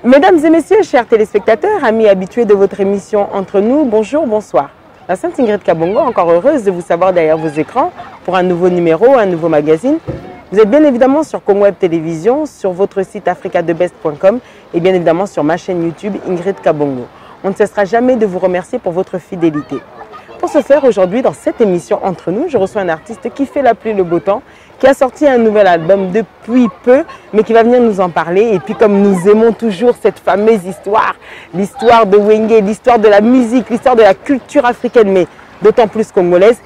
Mesdames et messieurs, chers téléspectateurs, amis habitués de votre émission Entre nous, bonjour, bonsoir. La Sainte Ingrid Kabongo, encore heureuse de vous savoir derrière vos écrans pour un nouveau numéro, un nouveau magazine. Vous êtes bien évidemment sur Congo Web Télévision, sur votre site africadebest.com et bien évidemment sur ma chaîne YouTube Ingrid Kabongo. On ne cessera jamais de vous remercier pour votre fidélité. Pour ce faire, aujourd'hui, dans cette émission Entre nous, je reçois un artiste qui fait la pluie le beau temps, qui a sorti un nouvel album depuis peu, mais qui va venir nous en parler. Et puis comme nous aimons toujours cette fameuse histoire, l'histoire de Wenge, l'histoire de la musique, l'histoire de la culture africaine, mais d'autant plus congolaise,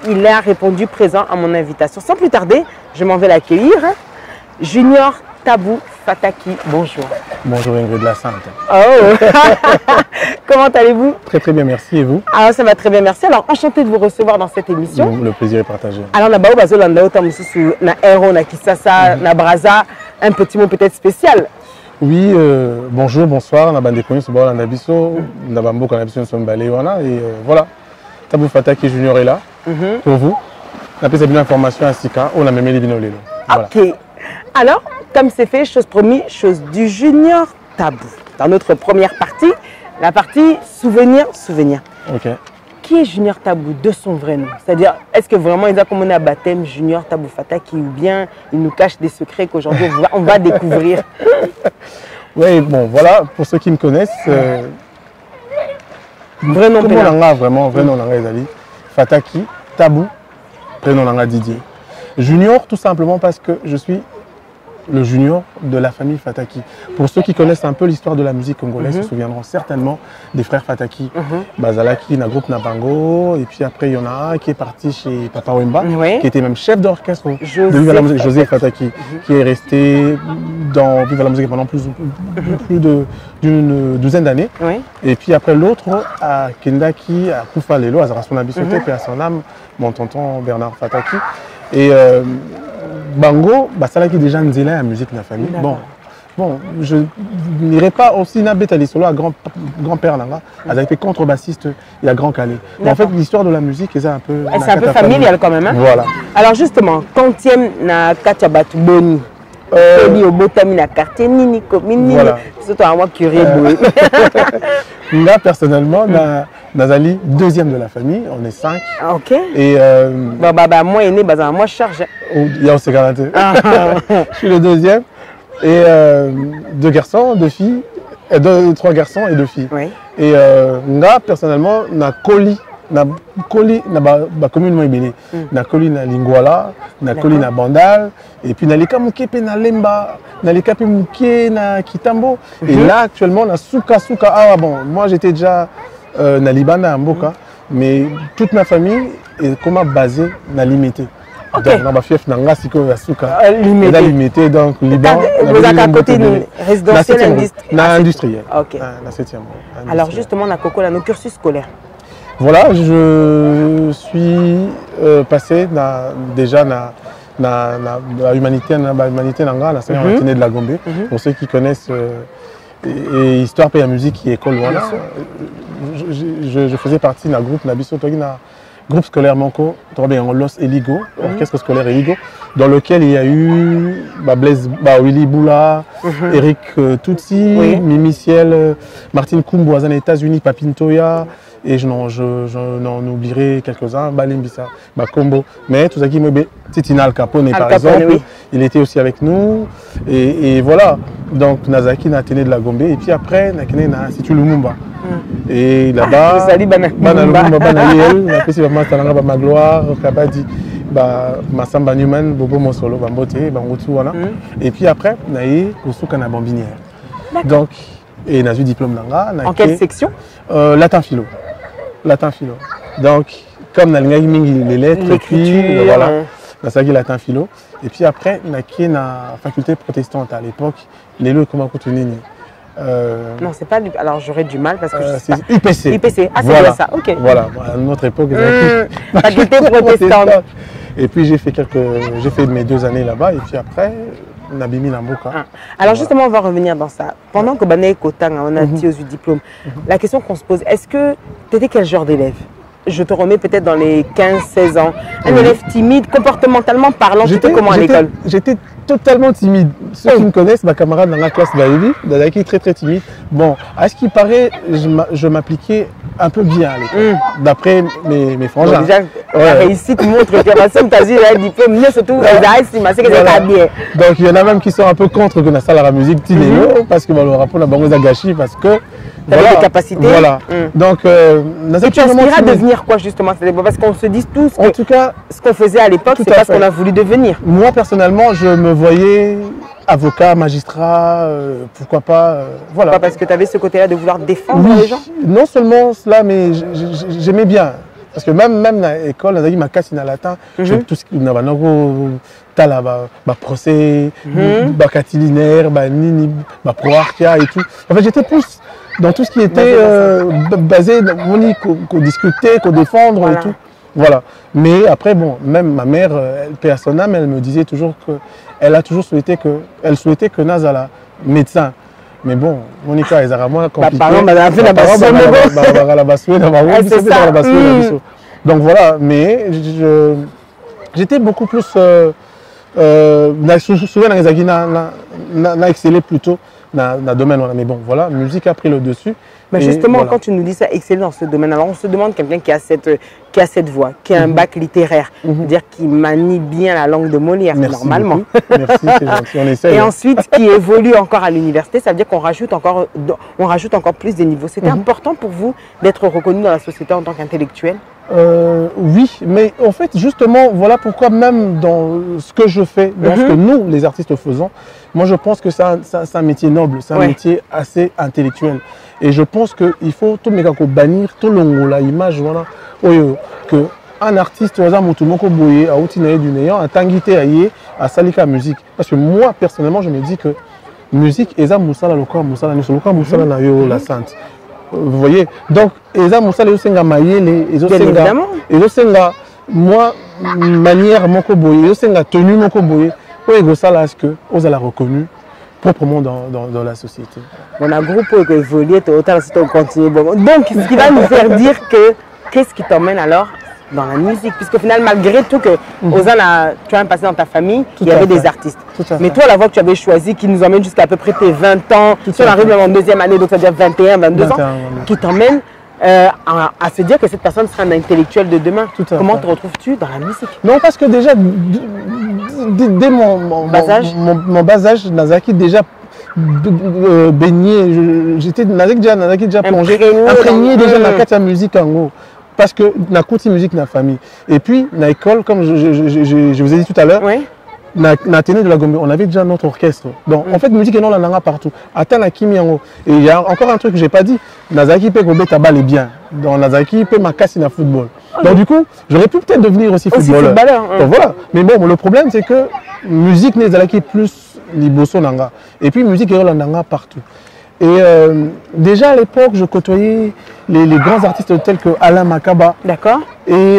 il a répondu présent à mon invitation. Sans plus tarder, je m'en vais l'accueillir. Junior Tabou Fataki, bonjour. Bonjour Ingrid la Sainte. Oh comment allez-vous? Très très bien, merci. Et vous? Alors ça va très bien, merci. Alors enchanté de vous recevoir dans cette émission. Le plaisir est partagé. Alors na bao bazolanda ota mususu na Aero na Kisasa na Braza, un petit mot peut-être spécial. Oui, bonjour, bonsoir. Na bande connu sur Bolanda Bisso, na bambo kana biso son balewana et voilà. Tabou Fataki Junior est là pour vous. On a fait cette information à Sika, on a même les binolelo. Voilà. OK. Alors, comme c'est fait, chose promise, chose du Junior Tabou. Dans notre première partie, la partie souvenir. OK. Qui est Junior Tabou de son vrai nom? C'est-à-dire, est-ce que vraiment il a commencé à baptême Junior Tabou Fataki ou bien il nous cache des secrets qu'aujourd'hui on va découvrir? Oui, bon, voilà, pour ceux qui me connaissent, vrai nom Nanga, vraiment, vrai nom Nanga Ezali, Fataki, Tabou, prénom Nanga Didier. Junior, tout simplement parce que je suis le junior de la famille Fataki. Pour ceux qui connaissent un peu l'histoire de la musique congolaise, se souviendront certainement des frères Fataki. Bazalaki, na groupe Nabango, et puis après il y en a un qui est parti chez Papa Wemba, qui était même chef d'orchestre de Viva la musique, José Fataki, qui est resté dans Viva la musique pendant plus d'une douzaine d'années. Et puis après l'autre, à Kendaki, à Koufa Lelo, à Zarasona Bissoté, puis à son âme, mon tonton Bernard Fataki. Et Bango, ça qui déjà nzela la musique de la famille. Bon, je n'irai pas aussi na Betali Solo à grand-père Nanga, avec été contrebassiste et à Grand Calais. En fait, l'histoire de la musique est un peu. C'est un peu familial quand même. Hein? Voilà. Alors justement, quantième na Kachabat Boni. Au Botami na quartier Nini Komini. Surtout à moi curé. Là personnellement, Nazali, deuxième de la famille, on est 5. OK. Et moi aîné, moi charge. Il y a aussi garanti. Je suis le deuxième. Et 2 garçons, 2 filles, 3 garçons et 2 filles. Et là personnellement, na Koli. Na commune moi ibele na Koli na Lingwala na Koli na Bandal et puis na leka muke pe na Lemba na leka pe muke na Kitambo et là actuellement na Souka ah bon moi j'étais déjà na Libana Mboka mais toute ma famille est comment basée na Limité. Donc na ba fief na nga siko ya Souka Limité donc Liban vous êtes à côté de résidentiel industriel. OK. Na 7e. Alors justement na Koko là nos cursus scolaires. Voilà, je suis passé déjà dans la humanité, la de la Gombe. Pour ceux qui connaissent l'histoire et la musique qui est école, voilà. Je faisais partie d'un groupe, groupe scolaire Manco, Los Eligo, orchestre scolaire Eligo, dans lequel il y a eu Blaise, Willy Boula, Eric Tutsi, Mimi Ciel, Martine Kumbu aux États-Unis, Papintoya. Et je n'en oublierai quelques-uns, Balimbisa, Bakombo, mais tout ça qui me Titina Al Capone par exemple, il était aussi avec nous, et voilà, donc Nazaki n'a tenu de la Gombe, et puis après, Nakene n'a institué Lumumba. Et là-bas, ma gloire, Kabadi, Massamba Newman, Bobo Mosolo, Bambote, Bangotu, voilà. Et puis après, Naïe, Kosuka na Bambinière. Donc, et n'a eu diplôme là. En quelle section? Latin philo. Donc, comme dans les lettres, puis voilà, dans ça latin philo. Et puis après, on a qui la faculté protestante à l'époque, les lots comment continuer. Non, c'est pas du. Alors j'aurais du mal parce que c'est UPC. UPC. Ah, c'est voilà. bien ça. OK. Voilà, à notre époque, faculté protestante. Et puis j'ai fait mes 2 années là-bas et puis après. Nabimi Namboka. Alors justement, on va revenir dans ça. Pendant que Banaï Kotang, on a dit au diplôme, la question qu'on se pose, est-ce que tu étais quel genre d'élève? Je te remets peut-être dans les 15-16 ans. Un élève timide, comportementalement parlant, tu étais comment à l'école? J'étais totalement timide. Ceux qui me connaissent, ma camarade dans la classe d'Aïvi, très très timide. Bon, à ce qui paraît, je m'appliquais un peu bien à l'école, d'après mes frangins. Déjà, la réussite montre que ma t'as dit un diplôme, mieux surtout, c'est que ça bien. Donc il y en a même qui sont un peu contre que la salle à la musique, parce que le rapport n'a pas gâché, parce que voilà, des capacités. Voilà. Donc, et tu aspirais à devenir quoi justement? Parce qu'on se dit tous que en tout cas, ce qu'on faisait à l'époque, c'est pas ce qu'on a voulu devenir. Moi, personnellement, je me voyais avocat, magistrat, pourquoi pas. Voilà. Pas parce que tu avais ce côté-là de vouloir défendre les gens? Non seulement cela, mais j'aimais bien. Parce que même dans l'école, on a dit ma casse in latin, tout ce qui n'a pas de procès, catilinaire, nini, proarchia et tout. En fait, j'étais plus dans tout ce qui était basé, qu'on discutait, qu'on défendre et tout. Voilà. Mais après, bon, même ma mère, paix à son âme, elle me disait toujours qu'elle a toujours souhaité que Nazala médecin. Mais bon, Monica, ils ont moins compliqué. Donc voilà, mais j'étais beaucoup plus souvent dans excellé plutôt dans le domaine. Mais bon, voilà, musique a pris le dessus. Mais justement, voilà. Quand tu nous dis ça, exceller dans ce domaine, alors on se demande quelqu'un qui a cette voix, qui a un bac littéraire, c'est-à-dire qui manie bien la langue de Molière, normalement. Merci, c'est gentil, on essaie. Et ensuite, qui évolue encore à l'université, ça veut dire qu'on rajoute encore plus de niveaux. C'était important pour vous d'être reconnu dans la société en tant qu'intellectuel? Oui, mais en fait, justement, voilà pourquoi même dans ce que je fais, dans ce que nous, les artistes, faisons, moi je pense que c'est un métier noble, c'est un métier assez intellectuel. Et je pense qu'il faut tout le monde bannir, tout le monde l'image, voilà, que un artiste, à Salika musique. Parce que moi, personnellement, je me dis que musique, c'est la sainte. Vous voyez, donc, moi, manière moko boye, tenue moko boye, est-ce que vous allez reconnu proprement dans la société. On a un groupe qui évolue, on continue. Donc, ce qui va nous faire dire que, qu'est-ce qui t'emmène alors dans la musique? Puisqu'au final, malgré tout, que tu as un passé dans ta famille, il y avait des artistes. Mais toi, la voie que tu avais choisie, qui nous emmène jusqu'à peu près tes 20 ans, si on arrive même en deuxième année, donc ça veut dire 21, 22 ans, qui t'emmène à se dire que cette personne sera un intellectuel de demain. Comment te retrouves-tu dans la musique? Non, parce que déjà, dès mon bas âge, Nazaki déjà baigné, j'étais déjà plongé, imprégné déjà dans la musique en gros. Parce que na côté musique na famille. Et puis, na école, comme je vous ai dit tout à l'heure, na Téné de la Gombe, on avait déjà notre orchestre. Donc, en fait, musique est non la nanga partout. Attends la kimi en haut. Et il y a encore un truc que je n'ai pas dit. Nazaki peut gober tabal est bien. Donc, Nazaki peut m'acasser dans le football. Donc, du coup, j'aurais pu peut-être devenir aussi footballeur. Donc, voilà. Mais bon, le problème, c'est que musique n'est plus liboso nanga. Et puis, musique est nanga partout. Et déjà à l'époque, je côtoyais les grands artistes tels que Alain Makaba. D'accord. Et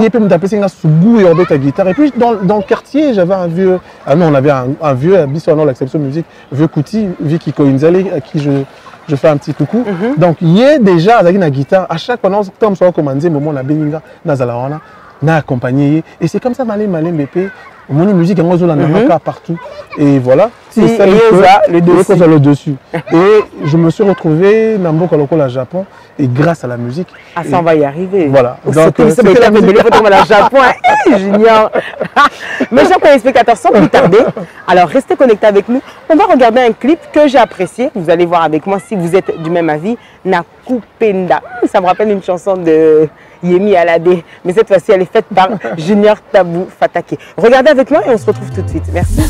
il peut me taper Sougou et Orbet à guitare. Et puis dans le quartier, j'avais un vieux. Ah non, on avait un vieux à Bissonnant, l'exception musique, vieux Kouti, Vicky Koinzale, à qui je fais un petit coucou. Donc il y a déjà avec la guitare. À chaque fois, quand on se recommandé, moment la Beninga, Nazalawana, n'a accompagné. Et c'est comme ça, malin BP. Mon musique est partout. Et voilà. C'est le dessus. Et je me suis retrouvé dans le Japon. Et grâce à la musique. Ah, ça, on va y arriver. Voilà. Donc, c'est le Japon. Junior. Mes chers téléspectateurs, sans plus tarder, alors restez connectés avec nous. On va regarder un clip que j'ai apprécié. Vous allez voir avec moi si vous êtes du même avis. Nakupenda. Ça me rappelle une chanson de Yemi Alade. Mais cette fois-ci, elle est faite par Junior Tabou Fatake. Regardez avec moi et on se retrouve tout de suite. Merci.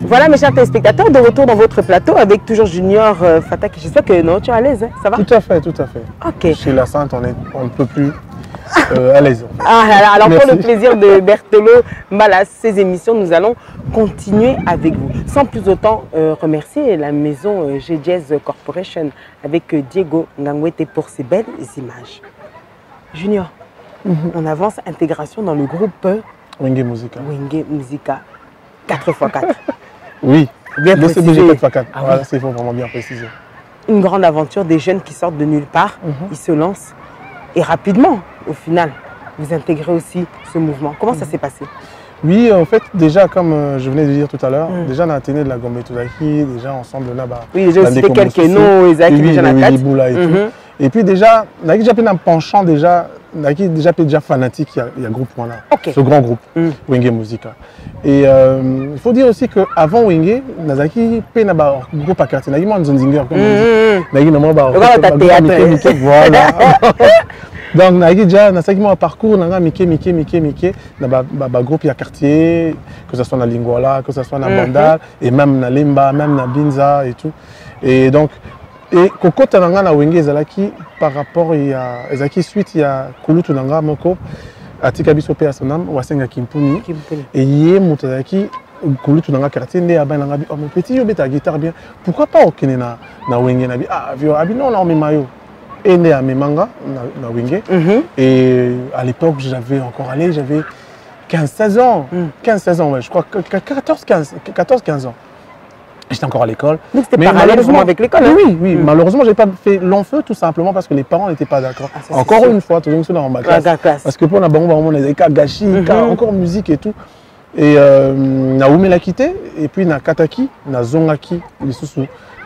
Voilà mes chers téléspectateurs, de retour dans votre plateau avec toujours Junior Fatake. J'espère que non, tu es à l'aise, hein? Ça va? Tout à fait, tout à fait. Ok. Chez la Sainte, on ne peut plus. à l'aise. Alors Merci. pour le plaisir de Bertolo Mbala, ces émissions, nous allons continuer avec vous. Sans plus autant remercier la maison G-Jazz Corporation avec Diego Ngangwete pour ces belles images. Junior, on avance, intégration dans le groupe Wenge Musica. Wenge Musica 4x4. Oui, Bien le CBG précisé. 4x4. Ah Voilà, oui. c'est vraiment bien précisé. Une grande aventure des jeunes qui sortent de nulle part, ils se lancent et rapidement, au final, vous intégrez aussi ce mouvement. Comment ça s'est passé? Oui, en fait, déjà, comme je venais de dire tout à l'heure, déjà, on a tenu de la Gombe Toudaki, déjà, ensemble, là-bas. Oui, j'ai cité quelques noms, Isaac, déjà la tête. Et puis, déjà, on a déjà un penchant, déjà, on a déjà fanatique, il y a groupe, voilà. Ok. Ce grand groupe, Wenge Musica. Et il faut dire aussi qu'avant Wenge, on a un groupe à quartier, on a eu un Zonzinger, comme on dit. On a eu un théâtre. Voilà. Donc, on a déjà un parcours, on a Mike, un groupe à quartier, que ce soit dans Lingwala, que ce soit dans Bandal, et même dans Limba, même dans Binza et tout. Et donc, et Koko Tananga na Wenge Zalaki, par rapport à Ezaki suite, il y a Kulu Tunanga Moko, Atika Bisope Asonam, Wasenga Kimpuni, et Yé Moutazaki, Kulu Tunanga quartier, Né Abananga, oh mon petit, tu ta guitare bien, pourquoi pas au Kenya na Wenge Nabi, ah, non, on a mis maillot. Et né à Memanga, na Wenge. Et à l'époque, j'avais encore allé, j'avais 15-16 ans. 15-16 ans, ouais, je crois, 14-15 ans. J'étais encore à l'école. Donc c'était parallèle avec l'école. Oui, oui. Malheureusement, je n'ai pas fait long feu tout simplement parce que les parents n'étaient pas d'accord. Encore une fois, tout le monde dans ma classe. Parce que pour la banque, on avait Gashi, encore musique et tout. Et na Oumé l'a quitté, et puis na Kataki, na Zongaki, les sous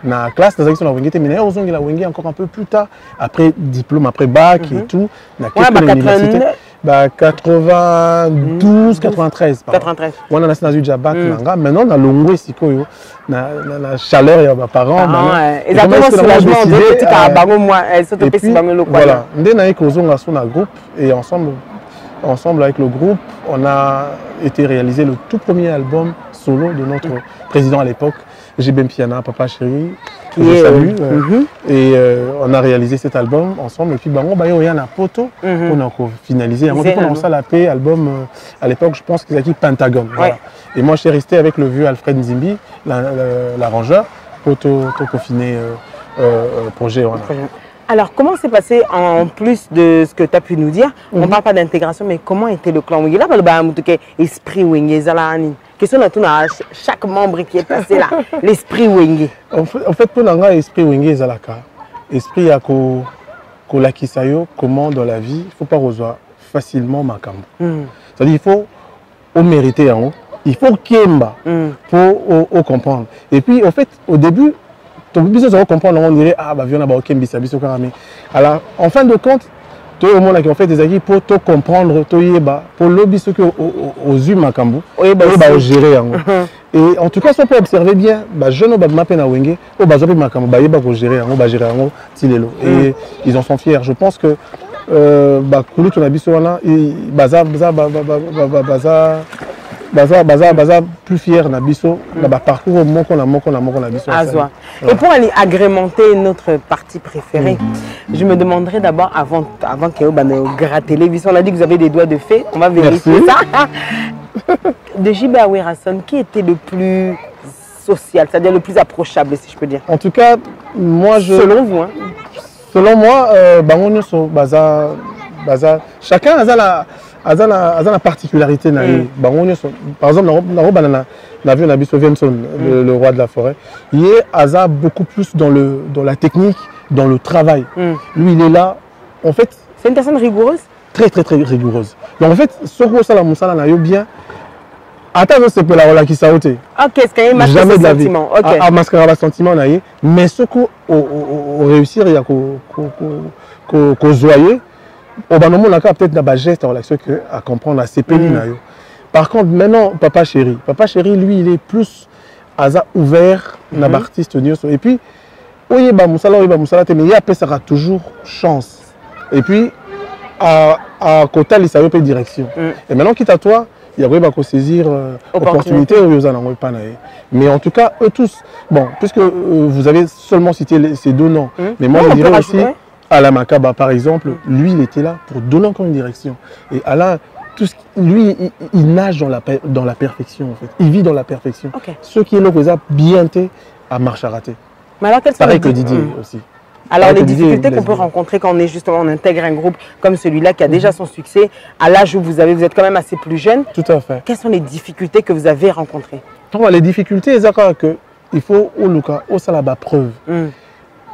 na classe, na Zaki, na Wenge, mais na Ozongi la Wenge encore un peu plus tard, après diplôme, après bac et tout. Na l'université. 92, 93. 93. On a national du bac, maintenant on a l'ongwe sikoyo, na chaleur et mes parents. Exactement, soulagement de petit carabango moi, surtout petit bango le quoi. Voilà, on a été sur un groupe et ensemble avec le groupe, on a été réalisé le tout premier album solo de notre président à l'époque, Jibem Piana, Papa Chéri, que je salue. Et on a réalisé cet album ensemble. Et puis, il y a un poteau qu'on a finalisé. On a lancé la paix, album à l'époque, je pense qu'ils a dit Pentagon. Voilà. Et moi, je suis resté avec le vieux Alfred Nzimbi, l'arrangeur, pour finir projet. Voilà. Alors, comment s'est passé, en plus de ce que tu as pu nous dire, on ne parle pas d'intégration, mais comment était le clan Wenge? Là, l'esprit Wenge, question à chaque membre qui est passé là, l'esprit Wenge. En fait, pour l'esprit Wenge, l'esprit à Kolakisayo, comment dans la vie, il ne faut pas rejoindre facilement Makambo. C'est-à-dire qu'il faut mériter en haut, il faut Kiemba pour comprendre. Et puis, en fait, au début, on dirait ah bah viens alors en fin de compte tout le monde qui fait des acquis pour te comprendre pour lobby ce que aux humains Makambu gérer et en tout cas si on peut observer bien jeune na Wenge Makambu gérer et ils en sont fiers. Je pense que Kulu Tunabiso baza plus fier na biso na parcours moko na biso. Et pour aller agrémenter notre partie préférée, je me demanderais d'abord avant que vous grattez les on a dit que vous avez des doigts de fée, on va vérifier ça. De J.B. Awerason, qui était le plus social, c'est-à-dire le plus approchable si je peux dire? En tout cas, moi selon vous selon moi chacun a la particularité. Par exemple, on a vu Venson, le roi de la forêt. Il est beaucoup plus dans la technique, dans le travail. Lui, il est là. En fait, c'est une personne rigoureuse. Très rigoureuse. Donc en fait, ce que ça la bien. Attends, c'est pour la qui s'est ôté. Ok, c'est quand même jamais de la vie. Ok. Masquer le sentiment mais ce qu'on réussir, il y a qu'au joyeux. On a peut-être un geste à comprendre à CPI. Par contre, maintenant, Papa Chéri, lui, il est plus ouvert dans l'artiste. Et puis, mais il sera toujours chance. Et puis, à côté, il s'agit de direction. Et maintenant, quitte à toi, il y a saisir opportunité. Mais en tout cas, eux tous, bon, puisque vous avez seulement cité ces deux noms, mais moi, je dirais aussi Alain Makaba, par exemple, lui, il était là pour donner encore une direction. Et Alain, lui, il nage dans la perfection, en fait. Il vit dans la perfection. Okay. Ce qui est le bien été à marche à rater. Mais alors, quelles sont pareil que Didier aussi. Alors, les difficultés qu'on peut rencontrer quand on intègre un groupe comme celui-là qui a déjà son succès, à l'âge où vous êtes quand même assez plus jeune. Tout à fait. Quelles sont les difficultés que vous avez rencontrées? Les difficultés, c'est qu'il faut au salaba preuve.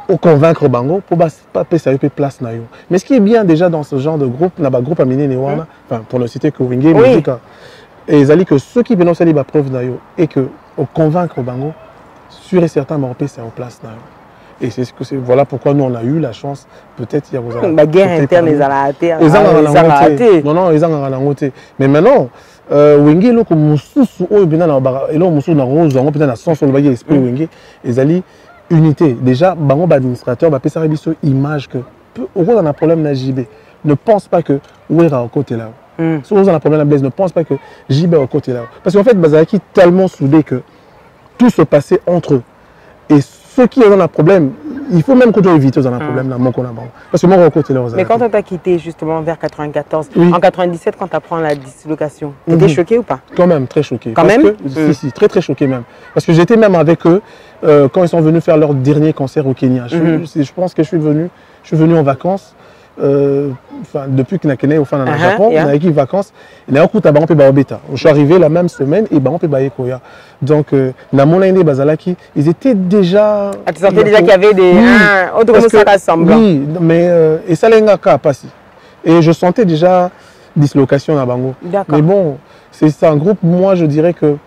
Au convaincre bango pour pas passer à place na yo. Mais ce qui est bien déjà dans ce genre de groupe, na ba groupe amené newana, enfin pour ne citer que Wingé, musique, et ils allaient que ceux qui viennent à preuve na yo et que au convaincre bango, sûr et certain m'en passer en place na yo. Et c'est voilà pourquoi nous on a eu la chance, peut-être il y a la guerre interne les alaté. Non, ils ont raté. Mais maintenant Wingé loko mususu o bina na ba elo mususu na rose on peut na sens sur le bagage esprit Wingé, ils allaient unité. Déjà, bango administrateur, bah pesa rebiso image que au on a un problème na JB. Ne pense pas que Ouera au côté là. Si on a un problème na Blaise, ne pense pas que JB au côté là. Parce qu'en fait, Bazaki tellement soudé que tout se passait entre eux. Et ceux qui ont un problème, il faut même qu'on doit éviter un problème là, mon parce que moi au côté là. Mais quand on t'a quitté justement vers 94, en 97 quand tu apprends la dislocation, tu étais choqué ou pas? Quand même, très choqué. Quand même Si, très choqué même. Parce que j'étais même avec eux quand ils sont venus faire leur dernier concert au Kenya. Je pense que je suis venu en vacances. Depuis que je suis au Japon, on a eu vacances. Je suis arrivé la même semaine et donc, ils étaient déjà. Ah, tu sentais déjà qu'il y avait des. Autre chose ça rassemble. Oui, mais et ça l'a passé. Et je sentais déjà dislocation à Bango. Mais bon, c'est un groupe, moi je dirais que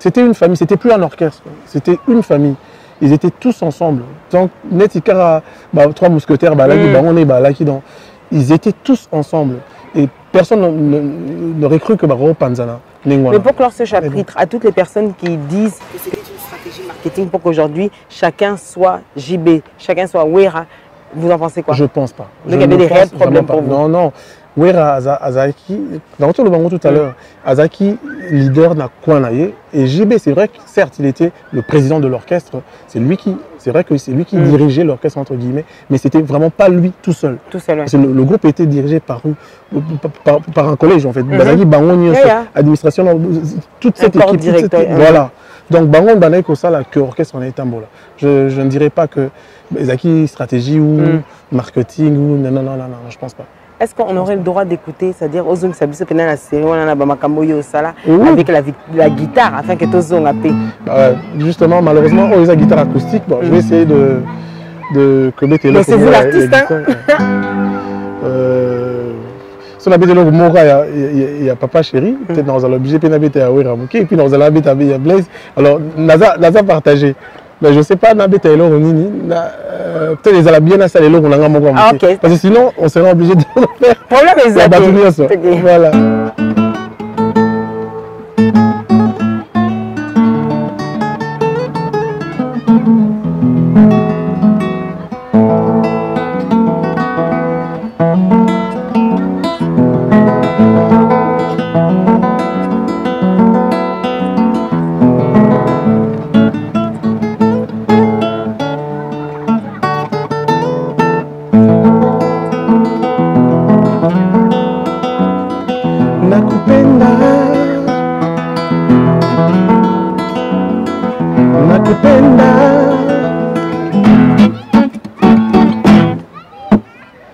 c'était une famille, c'était plus un orchestre, c'était une famille. Ils étaient tous ensemble. Donc, Netikara, trois mousquetaires, ils étaient tous ensemble. Et personne n'aurait cru que Baro Panzana. Mais pour clore ce chapitre, à toutes les personnes qui disent que c'est une stratégie marketing pour qu'aujourd'hui, chacun soit JB, chacun soit Ouera, vous en pensez quoi? Je ne pense pas. Donc il y avait des réels problèmes pour vous? Non. Ouera Azaki, dans le bango tout à l'heure, Azaki, leader n'a quoi naïe. Et JB, c'est vrai que certes, il était le président de l'orchestre, c'est vrai que c'est lui qui dirigeait l'orchestre entre guillemets, mais c'était vraiment pas lui tout seul. Tout seul, ouais. Le groupe était dirigé par un collège en fait. Bazaki, Bango, administration, toute cette équipe. Voilà. Donc Bango, Banaï, Kosala, que l'orchestre en est un là. Je ne dirais pas que Bazaki, stratégie ou marketing ou non, je pense pas. Est-ce qu'on aurait le droit d'écouter, c'est-à-dire aux hommes qui pendant la série, on a Bamakamboyo au Sala avec la guitare afin que tous ont appelé? Justement, malheureusement, on a la guitare acoustique. Bon, je vais essayer de commettre le. Mais c'est vous l'artiste, hein? Si on a habité là, il y a Papa Chéri, peut-être dans l'objet, puis on a habité à Ouéramouké, et puis dans l'habité à Blaise. Alors, Naza partagé. Mais je ne sais pas, peut-être qu'ils ont bien installé là, parce que sinon, on serait obligé de faire. Problème exact. Voilà.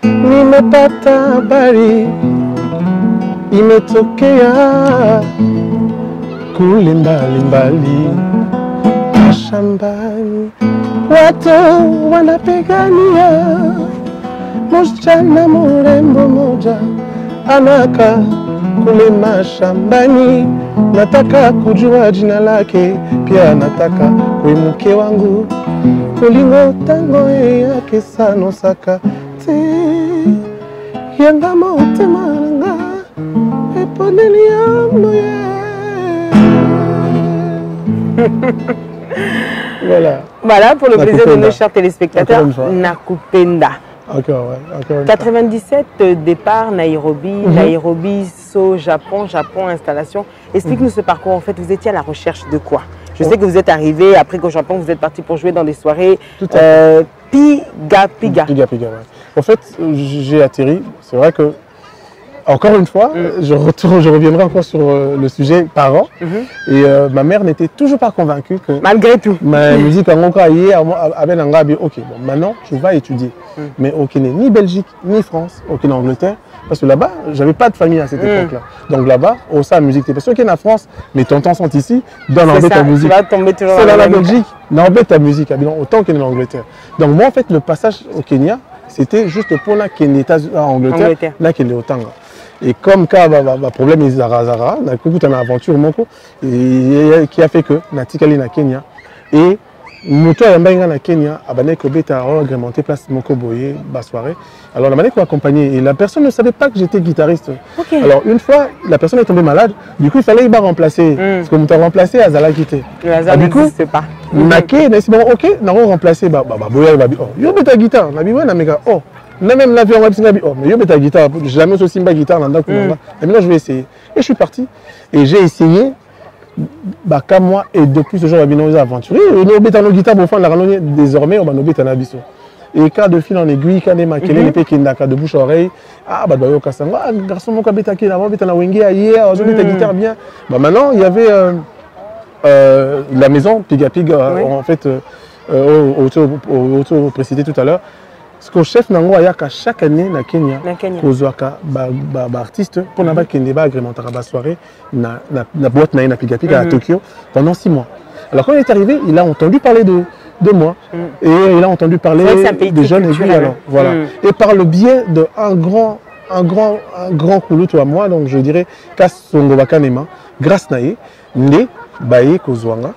Nimepata habari imetokea kule mbali mashambani, watu wanapigania msichana mrembo moja anaka kule mashambani. Nataka kujua jina lake, pia nataka kuimuke wangu kulingo tango yake sano saka yanga mote maranga eponeli yamoye. Voilà pour le plaisir de nos chers téléspectateurs. Nakupenda. Encore, ouais. 97 départ Nairobi, Nairobi, Japon, installation. Explique-nous ce parcours. En fait, vous étiez à la recherche de quoi? Je sais que vous êtes arrivé après qu'au Japon, vous êtes parti pour jouer dans des soirées Piga Piga. Piga Piga, ouais. En fait, j'ai atterri, c'est vrai que, encore une fois, je reviendrai encore sur le sujet parents. Et ma mère n'était toujours pas convaincue que... Malgré tout. Ma musique en ok, bon, maintenant, tu vas étudier. Mais aucun n'est ni Belgique, ni France, aucun Angleterre. Parce que là-bas, je n'avais pas de famille à cette époque-là. Donc là-bas, au sein de la musique, parce que en France, mes tontons sont ici, dans l'embête ta musique. Tu vas tomber toujours c'est dans la Belgique, l'embête ta musique, autant qu'en Angleterre. Donc moi, en fait, le passage au Kenya, c'était juste pour la Kenya, en Angleterre, là qu'il est au Tanga. Et comme cas, problème est Zara, on a une aventure qui a fait que Natikali na Kenya et moto ya mbainga na Kenya abane ko beta agrémenté place moko boye ba soirée. Alors la manière qu'on accompagné et la personne ne savait pas que j'étais guitariste. Okay. Alors une fois la personne est tombée malade, du coup il fallait y remplacer parce que moto remplacé Azala quitté. Le hasard n'existe pas. Naké na bon OK, na remplacer boya ba yo beta guitare, na bi wana meka oh. Même l'avion web oh mais yo beta guitare, jamais aussi simba guitare dans ndako nanga. Et maintenant je vais essayer. Et je suis parti et j'ai essayé comme moi et depuis ce jour à bino aventurier nous beta nos guitares pour faire la randonnée désormais on va nous beta na biso et cas de fil en aiguille quand les maquillés les pékin de bouche à oreille yo kasanga garçon mon beta qui là beta na wenge hier je beta guitare bien maintenant il y avait la maison Piga Piga en fait auto précisé tout à l'heure. Ce que le chef nango ayaka chaque année na Kenya kozwaka artiste pour na ba kende ba agrémenter ba soirée na boîte na Piga Piga à Tokyo pendant 6 mois. Alors quand il est arrivé, il a entendu parler de moi et il a entendu parler des jeunes aiguilles alors voilà. Et par le biais de un grand kulutu à moi, donc je dirais Kasongo Bakanema grâce naé ndé baye kozwanga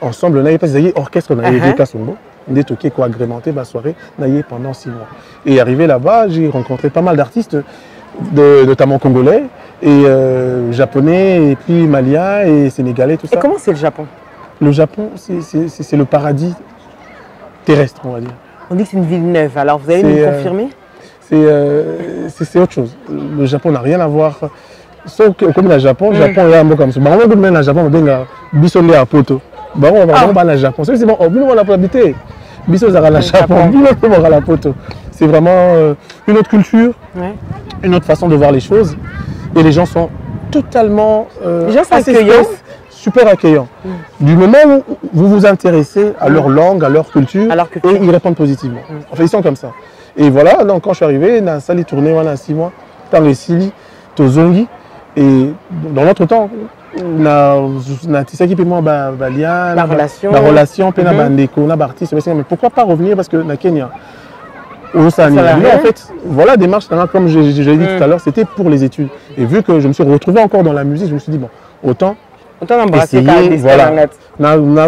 ensemble naé parce que orchestre naé Kasongo des toqués quoi agrémenté ma soirée naïe pendant 6 mois. Et arrivé là-bas, j'ai rencontré pas mal d'artistes, notamment congolais et japonais et puis maliens et sénégalais tout ça. Et comment c'est le Japon? Le Japon, c'est le paradis terrestre, on va dire. On dit que c'est une ville neuve. Alors vous allez nous confirmer? C'est autre chose. Le Japon n'a rien à voir. Sauf que comme le Japon, le Japon est un mot comme ça. On va même le Japon, on va bisonner à poto. Bon, on va aller au Japon. C'est bon, on va habiter. Bisous à la Japon, à la poto. C'est vraiment une autre culture, une autre façon de voir les choses. Et les gens sont totalement les gens sont accueillants. Super accueillants. Du moment où vous vous intéressez à leur langue, à leur culture, et ils répondent positivement. Enfin, ils sont comme ça. Et voilà, donc quand je suis arrivé, dans la salle de tournée, voilà, 6 mois, dans le Sili, Tozongi, et dans l'autre temps, la relation, mais pourquoi pas revenir parce que na Kenya, en fait, voilà démarche comme je l'ai dit tout à l'heure, c'était pour les études. Et vu que je me suis retrouvé encore dans la musique, je me suis dit bon, autant essayer, voilà,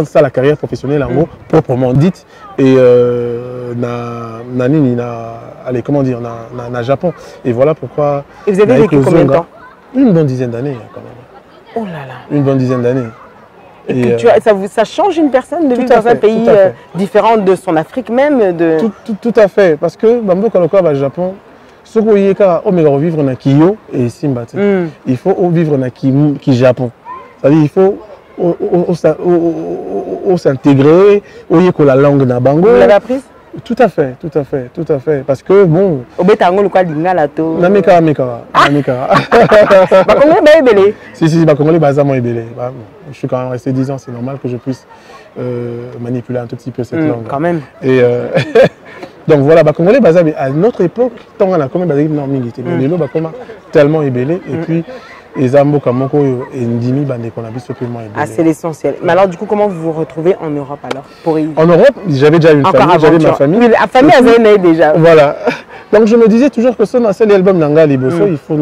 ça la carrière professionnelle en gros, proprement dite, et allez, comment dire, na Japon. Et voilà pourquoi. Et vous avez vécu combien de temps? Une bonne dizaine d'années quand même. Oh là là. Une bonne dizaine d'années. Et ça change une personne de vivre dans un pays différent de son Afrique même Tout à fait. Parce que quand on au Japon, ce qu'on y est vivre dans Kiyo et Simbate, il faut vivre dans Ki Japon. C'est-à-dire il faut s'intégrer, la langue na bango. Vous l'avez apprise? Tout à fait. Parce que bon. Si, je suis quand même resté 10 ans, c'est normal que je puisse manipuler un tout petit peu cette langue. Quand même. Et donc voilà, Congolais, à notre époque, tant on a quand même tellement ébélé. Et puis, les Zambo Kamoko et Ndimi, qu'on a vu simplement ébélé. Ah, c'est l'essentiel. Mais alors, du coup, comment vous vous retrouvez en Europe alors En Europe, j'avais déjà une famille, j'avais ma famille. Oui, la famille avait déjà. Voilà. Donc je me disais toujours que ce seul album d'Anga Liboso, il faut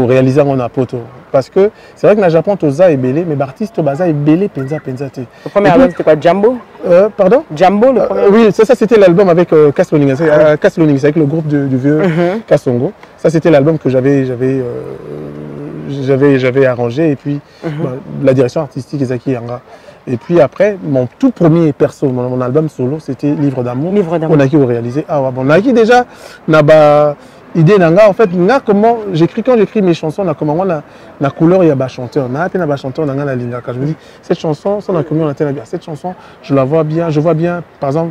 réaliser en poto. Parce que c'est vrai que le Japon, tu as ébélé, mais l'artiste, tu as ébélé, penza. Le premier album, c'était quoi? Jumbo? Pardon? Jumbo, le premier? Oui, ça c'était l'album avec Kasloning, avec le groupe du vieux Kasongo. Ça c'était l'album que j'avais arrangé et puis la direction artistique Ezaki Yanga. Et puis après, mon tout premier perso, mon album solo, c'était Livre d'amour. On a qui réalisé. Ah ouais, bon, on a qui déjà idée nanga en fait comment quand j'écris mes chansons comment la couleur il y a bas chanteur chanteur nanga la quand je me dis cette chanson ça on a commis on a cette chanson je vois bien par exemple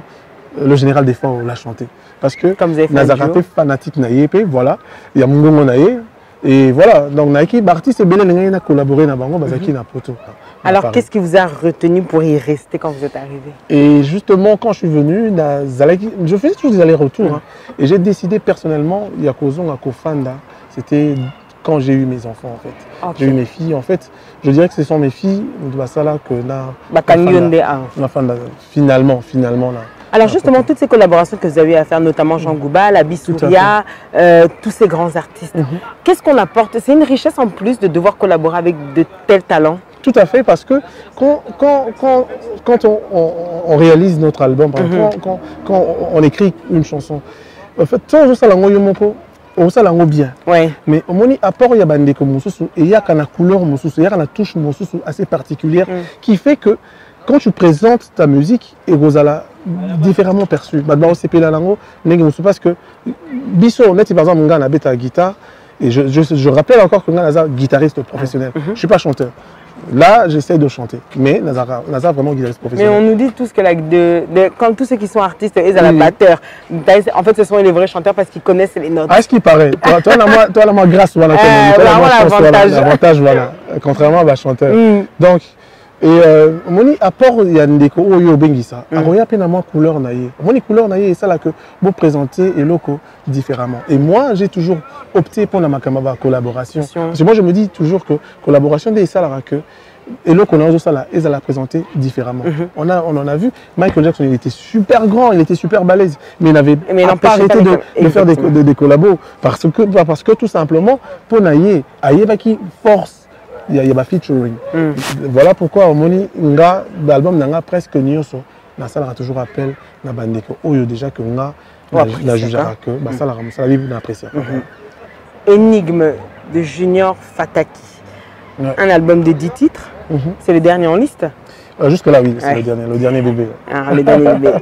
le général des Forts l'a chanté. Parce que comme vous avez fait Nazarate fanatique naïe, voilà, il y a Mungongo naïe. Et voilà, donc Nike, l'artiste est bien a collaboré dans Bango, Bazaki na poto. Alors, qu'est-ce qui vous a retenu pour y rester quand vous êtes arrivé? Et justement, quand je suis venu, je faisais toujours des allers-retours. Et j'ai décidé personnellement, il y a Kozong à Kofanda, c'était quand j'ai eu mes enfants en fait. Okay. J'ai eu mes filles. En fait, je dirais que ce sont mes filles, finalement là. Alors justement, toutes ces collaborations que vous avez à faire, notamment Jean Gouba, la Bissouria, tous ces grands artistes, qu'est-ce qu'on apporte? C'est une richesse en plus de devoir collaborer avec de tels talents? Tout à fait, parce que quand on réalise notre album, quand on écrit une chanson, en fait, on ça bien. Ouais. Mais au moins, apport il y a bande comme Moussousou et il y a une couleur Moussousou, il y a une touche Moussousou assez particulière qui fait que quand tu présentes ta musique, et Rosala différemment perçue. Parce que Bisso, par exemple, on a la guitare, et je rappelle encore que on a un guitariste professionnel. Je ne suis pas chanteur. Là, j'essaie de chanter, mais Nazar vraiment guitariste professionnel. Mais on nous dit tous que quand tous ceux qui sont artistes, ils ont la batteur. En fait, ce sont les vrais chanteurs parce qu'ils connaissent les notes. Ah, ce qui paraît. Toi, moi, grâce, voilà. L'avantage, voilà. Contrairement à la chanteur. Donc, et mon apport il y a des couleurs bengisa. Alors il y a peine couleur naïe. Mon couleur naïe c'est ça là que vous présentez et locaux différemment. Et moi j'ai toujours opté pour ma collaboration. Parce que moi je me dis toujours que collaboration des ça là que et locaux on a ça là ils allaient la présenter différemment. On en a vu Michael Jackson il était super grand, il était super balèze, mais il n'avait pas arrêté de faire des collabos parce que tout simplement pour naïe aïe qui force. Il y a un featuring. Voilà pourquoi au moni nga l'album nanga presque nyoso na ça a toujours appel na bandeko oyo déjà que nga la jugera que bah ça la bible n'apprécie. Énigme de Junior Fataki. Un album de 10 titres. C'est le dernier en liste. Jusque là oui, c'est le dernier bébé. Ah, le dernier bébé.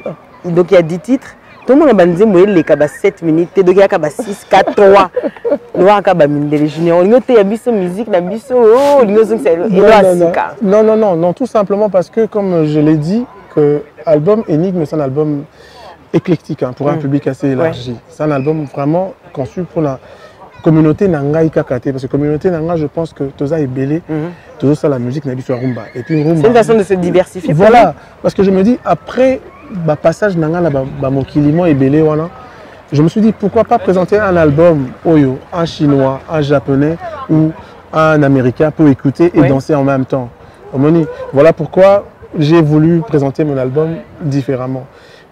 Donc il y a 10 titres. Tout le monde a dit que c'est 7 minutes, donc il y a 6, 4, 3. Les juniors, il y a une musique, non, tout simplement parce que, comme je l'ai dit, que l'album Énigme, c'est un album éclectique pour un public assez élargi. C'est un album vraiment conçu pour la communauté Nanga Ikakate. Parce que la communauté Nanga, je pense que Toza est belé, Toza ça la musique n'a pas rumba. C'est une façon de se diversifier. Voilà, parce que je me dis, après le passage Nanga, Mokilimo et belé, je me suis dit pourquoi pas présenter un album Oyo, un chinois, un japonais ou un américain pour écouter et danser en même temps. Voilà pourquoi j'ai voulu présenter mon album différemment.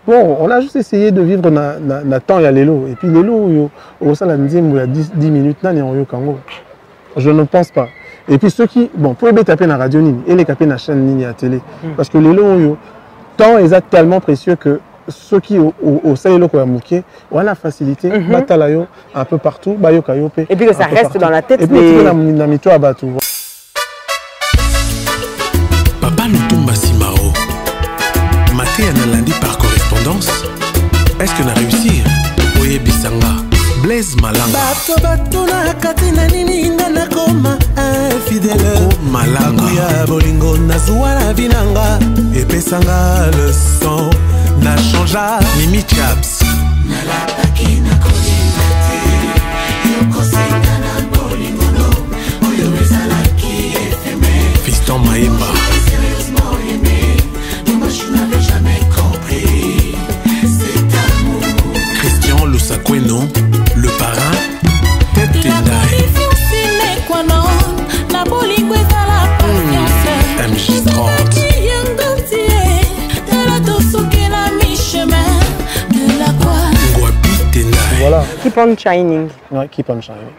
Bon, on a juste essayé de vivre dans temps et l'élo. Et puis l'élo, ça l'a dit, il y a 10 minutes, je ne pense pas. Et puis ceux qui, bon, pour les taper dans la radio et les taper dans la chaîne à la télé, parce que l'élo, temps est tellement précieux que ceux qui au Saïlo Koyamouké ont la facilité, batalayo un peu partout, et puis que ça reste dans la tête. Et puis tu as battu. Papa Nutumba Simao, Maté Analandi par correspondance. Est-ce que n'a réussi? Oye Bissanga, Blaise Malanga. Bato na katina nini ngana koma infidèle. Malanga. Ya bolingo na zuwa la binanga. Epesanga le sang. Na changea Mimi Chaps. Fiston Maïmba. Christian Lusakweno, le parrain. Tête Tendai. MJ30. Voilà. Keep on shining. Ouais, keep on shining.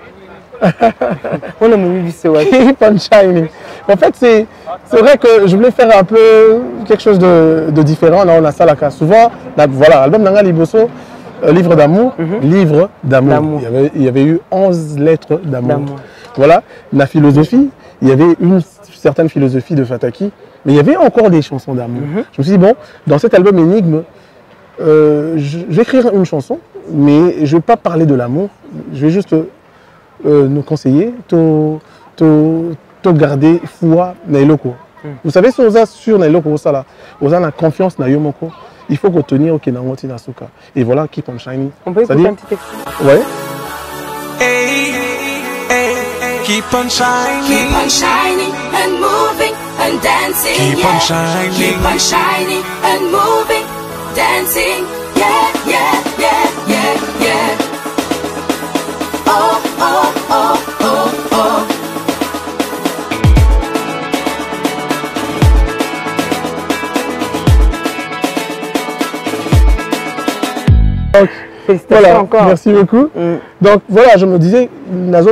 On a mis du saut. Keep on shining. En fait, c'est vrai que je voulais faire un peu quelque chose de différent. Là, on a ça là. Souvent, voilà, l'album Nanga Liboso, livre d'amour, livre d'amour. Il y avait eu 11 lettres d'amour. Voilà, la philosophie, il y avait une certaine philosophie de Fataki, mais il y avait encore des chansons d'amour. Je me suis dit, bon, dans cet album Énigme, je vais écrire une chanson, mais je ne vais pas parler de l'amour. Je vais juste nous conseiller, te garder foi Nailoko. Vous savez, si on a sur Nailoko, on a la confiance dans Yomoko. il faut retenir ok nango tina suka. Et voilà, keep on shining. On peut écouter un petit extrait. Ouais. Hey, hey, keep on shining. Keep on shining and moving and dancing. Keep on shining. Keep on shining and moving, dancing. Yeah, yeah, yeah, yeah, yeah. Oh, oh, oh, oh, oh. Donc, voilà, encore. merci beaucoup. Donc voilà, je me disais, Nazo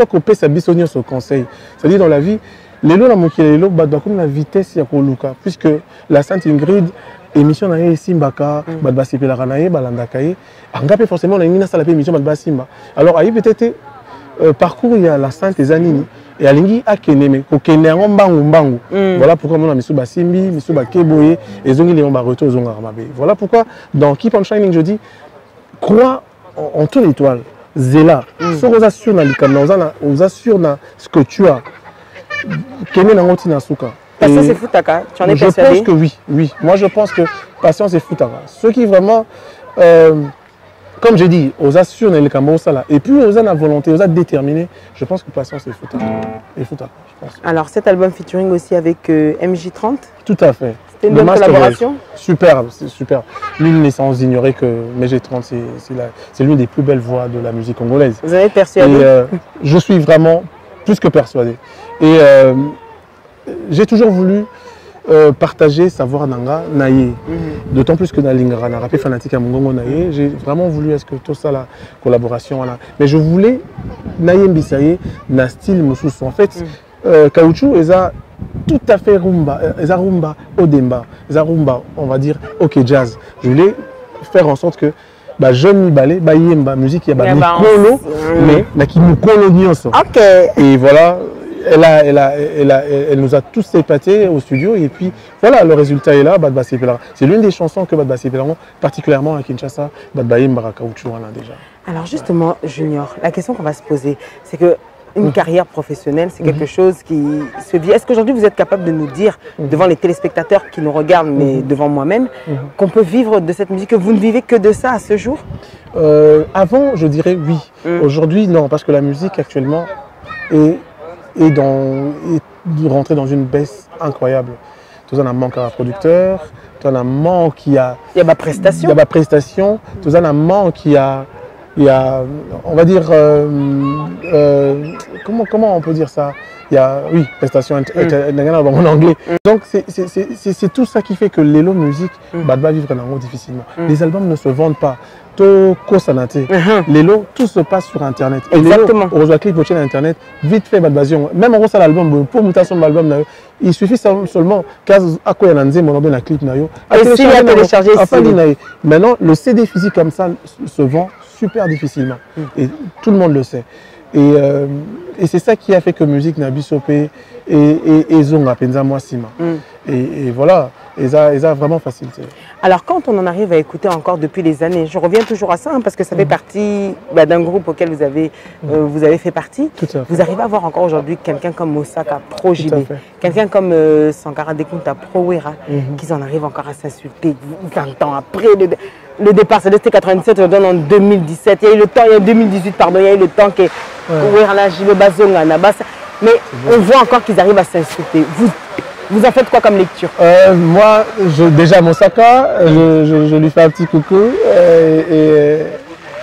Kopé Sabisonio ce conseil. C'est-à-dire dans la vie, les lots, comme la vitesse, puisque la Sainte Ingrid, émission na Simbaka, Badbasi Pelaranae, Balandakae, Angapé forcément, on a une émission Badbasimba. Alors, il peut-être parcours, il y a la Sainte Zanini. Et Alingi a keneme, ko kenengo mbangu mbangu. Voilà pourquoi on a Misuba Simbi, Misuba Keboye, et Zongi Léon Bareto, Zonga Ramabe. Voilà pourquoi dans Keep on Shining, je dis, crois en ton étoile, Zéla. Si on assure dans l'ikam, on assure dans ce que tu as. Kene Nangoti Nasuka. Patience et Futaka, tu en es persuadé? Je pense que oui, oui. Moi je pense que patience et Futaka. Ceux qui vraiment. Comme j'ai dit, aux assurent dans le Cameroun, et puis aux la volonté, aux déterminés, je pense que patience est Futaka. Je pense. Alors cet album featuring aussi avec MJ30. Tout à fait. C'était une bonne collaboration. Superbe, c'est super. L'une n'est sans ignorer que MJ30, c'est l'une des plus belles voix de la musique congolaise. Vous en êtes persuadé? Et je suis vraiment plus que persuadé. Et j'ai toujours voulu partager savoir nanga naye. D'autant plus que dans l'ingara, na rappé fanatique à Mongongo naye, j'ai vraiment voulu est-ce que tout ça la collaboration là. Mais je voulais naye mbisaye na style mususu. En fait, Caoutchouc est tout à fait rumba, rumba odemba, rumba, on va dire ok jazz. Je voulais faire en sorte que bah jeune balé bah yemba musique ya ba mikolo mais na ki mukolo nyonso. OK. Et voilà. Elle nous a tous épatés au studio et puis voilà, le résultat est là, Badbasi Pelara. C'est l'une des chansons que Badbasi Pelara, particulièrement à Kinshasa, Badbaïm Barakaouchou déjà. Alors justement, Junior, la question qu'on va se poser, c'est que une carrière professionnelle, c'est quelque chose qui se vit. Est-ce qu'aujourd'hui vous êtes capable de nous dire, devant les téléspectateurs qui nous regardent, mais devant moi-même, qu'on peut vivre de cette musique, que vous ne vivez que de ça à ce jour? Avant, je dirais oui. Aujourd'hui, non, parce que la musique actuellement est rentré dans une baisse incroyable. Tout ça, un manque à un producteur, tout ça, un manque il y a ma prestation. Il y a ma prestation, tout ça, un manque il y a on va dire, comment on peut dire ça? Il y a, oui, prestation en anglais. Donc, c'est tout ça qui fait que l'élo musique va vivre difficilement. Les albums ne se vendent pas. L'élo, tout se passe sur Internet. Exactement. On reçoit clip sur Internet, vite fait, même on reçoit l'album, pour mutation de l'album, il suffit seulement à quoi il y a un clip. Et s'il y a téléchargé ici. Maintenant, le CD physique comme ça se vend super difficilement. Et tout le monde le sait. Et c'est ça qui a fait que musique n'a bisopé et zonga penza moi sima. Et voilà, et ça a vraiment facilité. Alors quand on en arrive à écouter encore depuis les années, je reviens toujours à ça parce que ça fait partie d'un groupe auquel vous avez fait partie. Vous arrivez à voir encore aujourd'hui quelqu'un comme Mosaka Pro JB, quelqu'un comme Sankara Dekunta Pro Wera, qui en arrivent encore à s'insulter 20 ans après le départ. C'était 97, on donne en 2017. Il y a eu le temps, il y a 2018, pardon, il y a eu le temps que Wera JB Bazonga Nabasa. Mais on voit encore qu'ils arrivent à s'insulter. Vous en faites quoi comme lecture? Moi, déjà Mosaka, je lui fais un petit coucou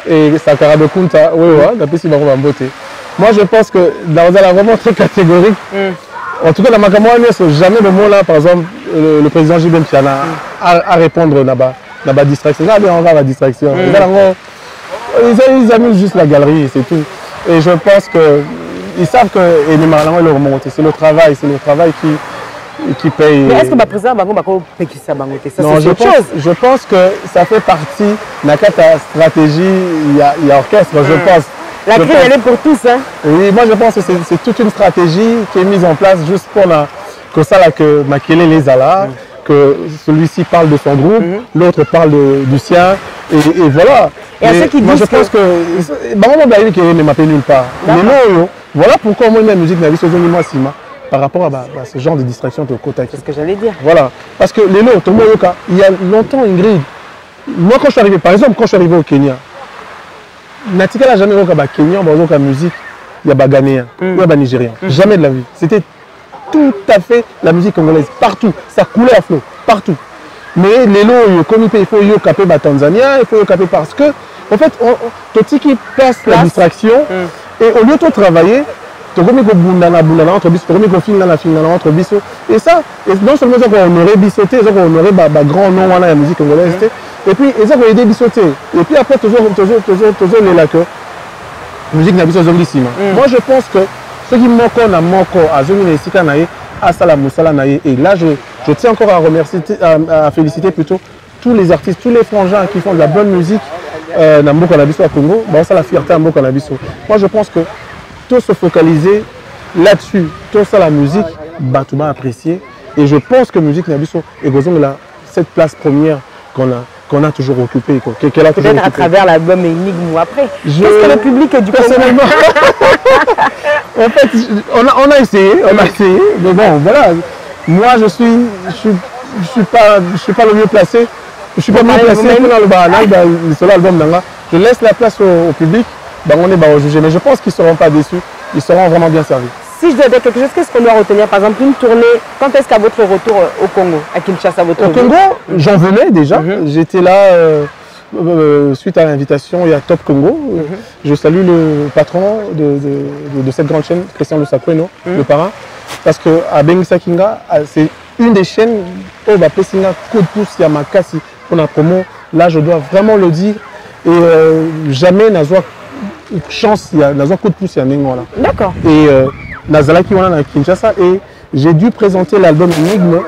et Sankara Dekunta, moi je pense que dans un vraiment très catégorique, en tout cas dans ma campagne, jamais le mot là, par exemple, le président JB Piana à répondre là-bas distraction. Là, on va à la distraction. Ils amusent juste la galerie, c'est tout. Et je pense qu'ils savent que c'est le travail qui paye. Mais est-ce que le président Bango paye ça? Non, je pense que ça fait partie de la stratégie, il y a orchestre, je pense. La crise, elle est pour tous. Hein? Oui, moi je pense que c'est toute une stratégie qui est mise en place juste pour que ça, que Makele les ala, que celui-ci parle de son groupe, l'autre parle du sien, et voilà. Et à ceux qui disent je pense que Bango Baïli qui ne m'appelle nulle part. Mais non, voilà pourquoi moi la musique n'a pas besoin de moi. par rapport à ce genre de distraction de côté. C'est ce que j'allais dire. Voilà. Parce que les lots, il y a longtemps, Ingrid, moi quand je suis arrivé, par exemple, quand je suis arrivé au Kenya, Natika n'a jamais eu de Kenya, de musique, il y a des Ghanéens, il y a des Nigériens. Jamais de la vie. C'était tout à fait la musique congolaise, partout. Ça coulait à flot, partout. Mais les lots, comme il faut y caper Tanzania, il faut y caper parce que, en fait, tout qui passe la distraction, et au lieu de travailler, tu as mis entre bis, tu as mis entre bis. Et ça, non seulement ça qu'on aurait bissoté, ça qu'on aurait grand nom dans la musique congolaise, et puis ça qu'on a aidé bissoter. Et puis après, toujours les là que la musique n'a pas besoin de moi, je pense que ce qui manque à Zongi Nesika Naye, à Salamoussala Naye, et là, je tiens encore à remercier, à féliciter plutôt tous les artistes, tous les frangins qui font de la bonne musique dans Mboka Nabiso à Congo. C'est la fierté à Mboka Nabiso. Moi, je pense que tout se focaliser là-dessus, tout ça la musique, tout m'a apprécié. Et je pense que musique Nabiso est cette place première qu'on a toujours occupée. Peut-être à travers l'album Énigme ou après. Qu'est-ce que le public du personnellement en fait, on a essayé, mais bon, voilà. Moi, je suis pas le mieux placé. Je suis pas mieux placé pour l'album. Je laisse la place au public. On est juger, mais je pense qu'ils ne seront pas déçus. Ils seront vraiment bien servis. Si je dois dire quelque chose, qu'est-ce qu'on doit retenir? Par exemple, une tournée, quand est-ce qu'à votre retour au Congo, à Kinshasa, votre retour? Au Congo, j'en venais déjà. J'étais là suite à l'invitation, il y a Top Congo. Je salue le patron de cette grande chaîne, Christian Lusakweno, le parrain. Parce qu'à Bengisa Kinga, c'est une des chaînes où Pessinga coup de pouce Yamakasi pour la promo. Là, je dois vraiment le dire. Et jamais n'a chance, il y a un coup de pouce, il y a un là. D'accord. Et Nazala qui est à Kinshasa et j'ai dû présenter l'album Énigme.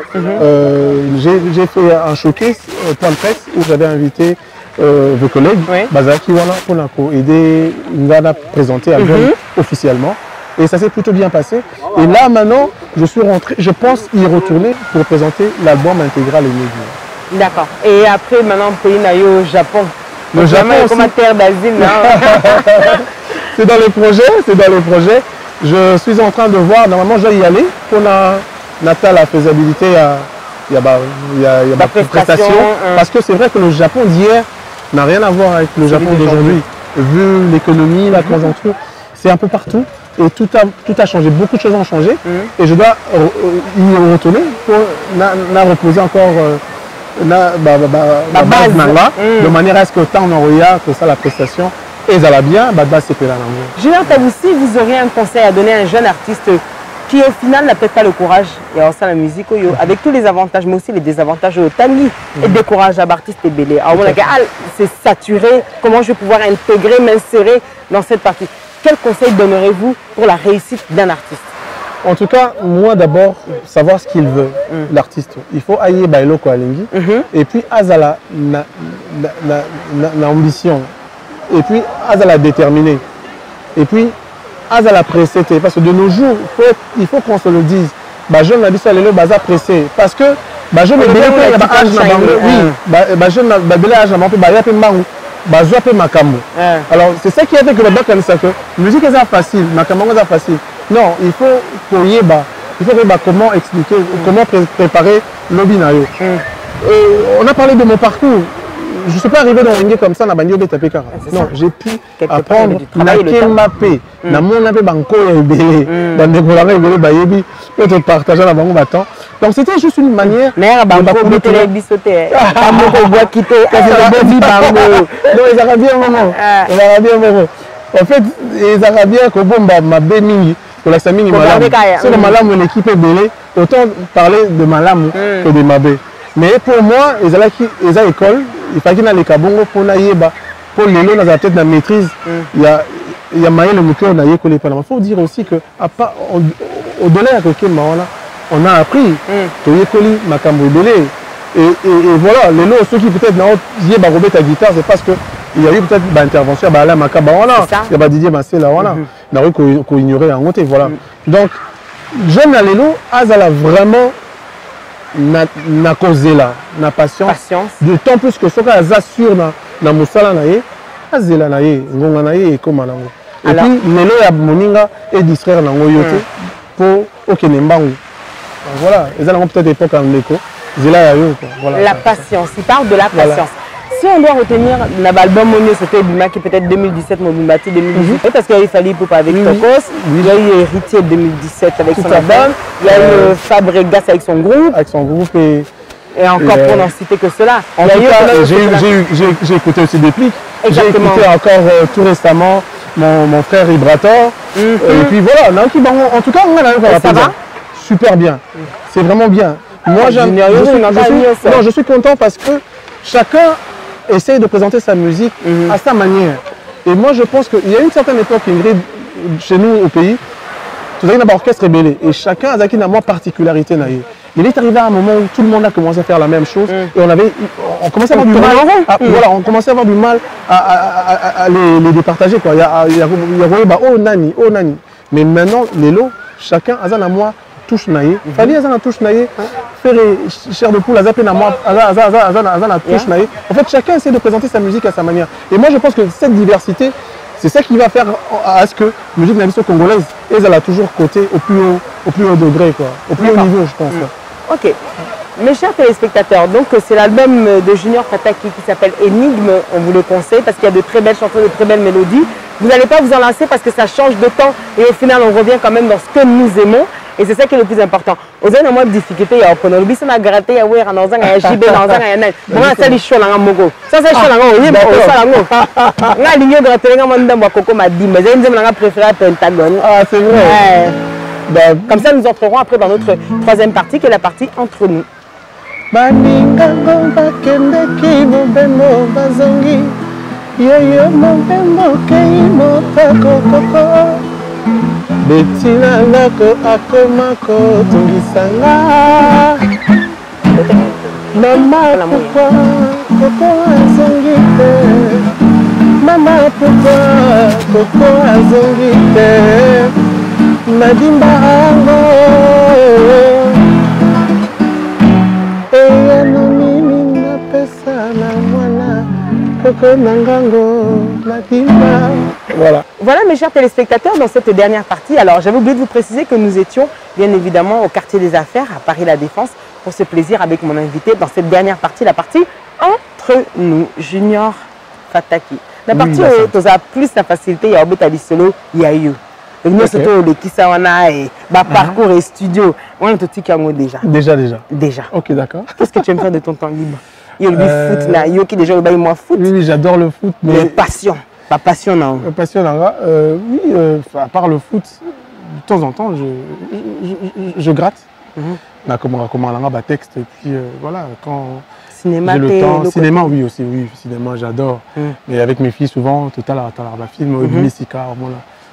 J'ai fait un showcase point de presse où j'avais invité vos collègues, Bazaki Wana pour aider Ngana à présenter l'album officiellement. Et ça s'est plutôt bien passé. Et là maintenant, je suis rentré, je pense y retourner pour présenter l'album intégral Énigme. D'accord. Et après, maintenant, pays naïo au Japon. Le Japon est comme un terre d'asile. C'est dans les projets, Je suis en train de voir, normalement je dois y aller pour la faisabilité, il y a ma prestation. Parce que c'est vrai que le Japon d'hier n'a rien à voir avec le Japon d'aujourd'hui. Vu l'économie, la conjoncture, c'est un peu partout. Et tout a changé, beaucoup de choses ont changé. Et je dois y retourner pour reposer encore la base de manière à ce que tant on a que ça la prestation et ça va bien, c'est que là. Julien Taboussi, vous auriez un conseil à donner à un jeune artiste qui au final n'a peut-être pas le courage et en ça la musique avec tous les avantages mais aussi les désavantages au Tanguy et décourage à l'artiste et belé. Alors c'est saturé, comment je vais pouvoir intégrer, m'insérer dans cette partie? Quel conseil donnerez-vous pour la réussite d'un artiste? En tout cas, moi d'abord, savoir ce qu'il veut, l'artiste. Il faut ailler bailo ko alingi. Et puis azala na ambition. Et puis azala déterminé. Et puis azala pressé. Parce que de nos jours, il faut qu'on se le dise. Jeune n'a pas le baza pressé. Parce que jeune n'a pas âge na bango. Oui, jeune n'a pas âge na bango. Ba yape mangu. Bazwa pe makambo. Alors c'est ça qui a fait que le bac comme ça que musique est facile, makambo est facile. Non, il faut qu'on y comment expliquer, comment préparer l'obinayo. On a parlé de mon parcours. Je ne suis pas arrivé dans un ring comme ça, na banyo beta pekara. Non, j'ai pu apprendre na kemapé, na mon ape banko ebele, dans des programmes ebele bayebi, pour te partager la bango battant. Donc c'était juste une manière de banko betele bisoté. Banko bois quitter, non, les Arabiens maman. Les Arabiens maman. En fait, les Arabiens ko bomba mabe mingi, ko la samingi malamu. C'est le malamu l'équipe ebele, autant parler de malamu que de mabe. Mais pour moi, les écoles, il fallait qu'il y ait les kabongo pour naïeba, pour les lots, dans la tête de la maîtrise, il y a maïe le mouké, on a yé collé. Il faut dire aussi que, au-delà de ce on a appris, que yé collé, ma cambo belé. Et voilà, les lots, ceux qui peut-être n'ont yé barobé ta guitare, c'est parce qu'il y a eu peut-être une intervention, il y a pas Didier Massé là, voilà. Il y a eu qu'on ignorait en côté, voilà. Donc, j'aime les lots, Azala vraiment. Na causé là, na patience. D'autant plus que ce qu'on assure na musala na ye, azela na ye, ngonga na ye et comme nango. Et puis lelo ya moninga et distraire nango yote. pour okende mbangu. Voilà, ils ont peut-être époque en écho. Voilà. La patience, il parle de la patience. Si on doit retenir l'album Monio, c'était Bima qui peut-être 2017, Mobimbati 2018, parce qu'il fallait pour avec Tokos, il y a eu Héritier 2017 avec son album, il y a eu Fabregas avec son groupe. Avec son groupe et encore pour n'en citer que cela. En tout cas, j'ai écouté aussi des clics. J'ai écouté encore tout récemment mon frère Ibrator. Et puis voilà, en tout cas, ça va super bien. C'est vraiment bien. Moi, je suis content parce que chacun essaye de présenter sa musique à sa manière. Et moi, je pense qu'il y a une certaine époque, Ingrid, chez nous au pays, tout à l'heure, orchestre rebelle. Et chacun a une particularité. Il est arrivé à un moment où tout le monde a commencé à faire la même chose. Et on commençait à avoir du mal. Voilà, on commençait à avoir du mal à les départager. Il y a oh nani, oh nani. Mais maintenant, les lots, chacun a un moi touche naïe. Fallait avoir touche naïe. Faire chair de poule, azapé na moi, azana touche naïe. En fait, chacun essaie de présenter sa musique à sa manière. Et moi, je pense que cette diversité, c'est ça qui va faire à ce que la musique naïve congolaise, elle a toujours côté au plus haut degré, quoi, au plus haut niveau, je pense. Ok. Mes chers téléspectateurs, donc c'est l'album de Junior Fataki qui s'appelle Énigme. On vous le conseille parce qu'il y a de très belles chansons, de très belles mélodies. Vous n'allez pas vous en lancer parce que ça change de temps et au final on revient quand même dans ce que nous aimons. Et c'est ça qui est le plus important. Aux gens ont moins de difficultés, il y a au le bis on a gratté, il y a ouer, dans un JB, dans un yanan. Bon, ça les chaud là, mogo. Ça c'est chaud là, oui, mais ça là, on a ligné de gratter, on a demandé Coco m'a dit, mais j'ai une préféré Pentagone. Ah, c'est vrai. Comme ça, nous entrerons après dans notre troisième partie, qui est la partie entre nous. Betina lako akomako tungisanga Mama pourquoi Coco azongi te Mama pourquoi Coco azongi te Madimba ango Eya no mimi na pesa na mwana Coco nangango Madimba. Voilà mes chers téléspectateurs, dans cette dernière partie, alors j'avais oublié de vous préciser que nous étions bien évidemment au quartier des affaires à Paris La Défense pour ce plaisir avec mon invité dans cette dernière partie, la partie entre nous, Junior Fataki. La partie où tu as plus la facilité, il y a Obeta Solo, il y a eu. Nous sommes les Kissawana et parcours et studio. On est tout déjà. Déjà. Ok, d'accord. Qu'est-ce que tu aimes faire de ton temps libre? Il y a le foot là, il y a qui déjà le moi foot. Oui, j'adore le foot. Mais passion. Pas passionnant. Passionnant. Oui, à part le foot, de temps en temps, je gratte. Comment texte et puis voilà, quand cinéma, j'ai le temps. Cinéma, oui aussi, oui, cinéma, j'adore. Mais avec mes filles, souvent, total, la film, Missika,